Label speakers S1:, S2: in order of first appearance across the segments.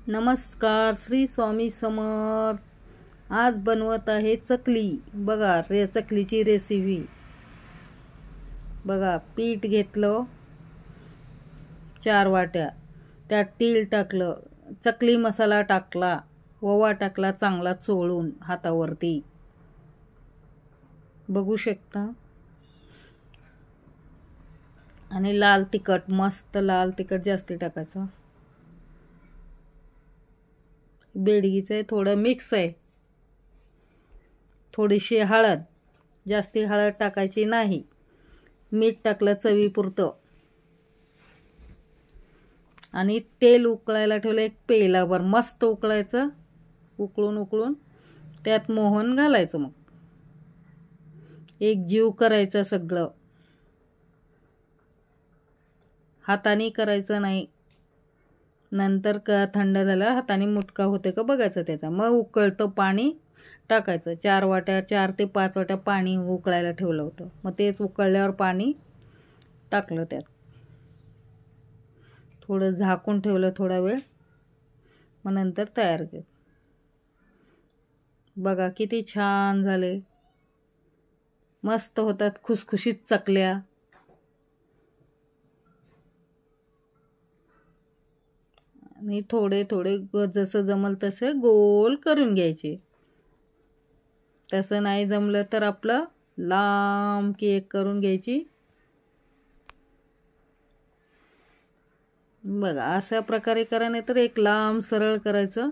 S1: नमस्कार, श्री स्वामी समर्थ। आज बनवत आहे चकली। बघा चकलीची रेसिपी। बघा, पीठ घेतलं 4 वाट्या, त्यात तीळ टाकलं, चकली मसाला टाकला, ओवा टाकला चांगला चोळून हातावरती, बघू शकता। आणि लाल तिखट, मस्त लाल तिखट जास्ती टाकायचं। बेडगीचं आहे, थोडं मिक्स आहे। थोडीशी हळद, जास्ती हळद टाकायची नाही। मीठ टाकलं चवीपुरतं। आणि तेल उकळायला ठेवलं एक पेलाभर, मस्त उकळायचं। उकळून त्यात मोहन घालायचं। मग एक जीव करायचं सगळं, हाताने करायचं नाही। नंतर थंड झालं हाताने मुटका होते का बघायचं त्याचा। मग उकळतं पाणी टाकायचं। 4 वाट्या 4 ते 5 वाट्या पाणी उकळायला ठेवलं होतं। मग तेच उकळल्यावर पाणी टाकलं त्यात, थोडं झाकून ठेवलं थोडा वेळ। मग नंतर तयार केलं। बघा किती छान झाले, मस्त होतात खुसखुशीत चकल्या। आणि थोडे थोडे जसं जमल तसे गोल करून घ्यायचे। तसं नाही जमलं तर आपलं लांब केक करून घ्यायची। बघा अशा प्रकारे करा, नाही तर एक लांब सरळ करायचं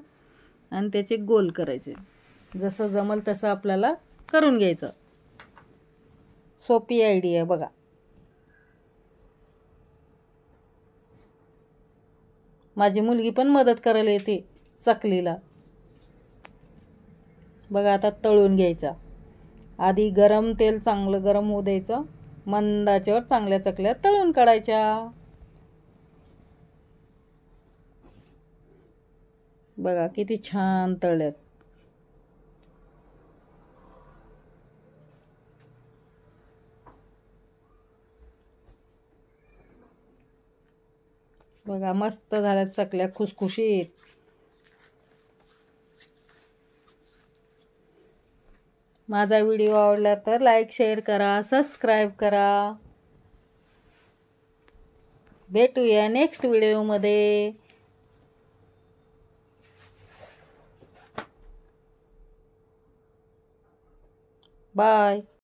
S1: आणि त्याचे गोल करायचे। जसं जमल तसं आपल्याला करून घ्यायचं। सोपी आयडिया बघा। माझी मुलगी पण मदत करायला येते चकलीला। बघा आता तळून घ्यायचा। आधी गरम तेल चांगलं गरम होऊ द्यायचं। मंद आचेवर चांगल्या चकल्या तळून काढायच्या। बघा किती छान तळल्यात। बघा मस्त झाल्यात चकल्या खुसखुशीत। माझा व्हिडिओ आवडला तर लाईक शेअर करा, सबस्क्राईब करा। भेटूया नेक्स्ट व्हिडिओमध्ये। बाय।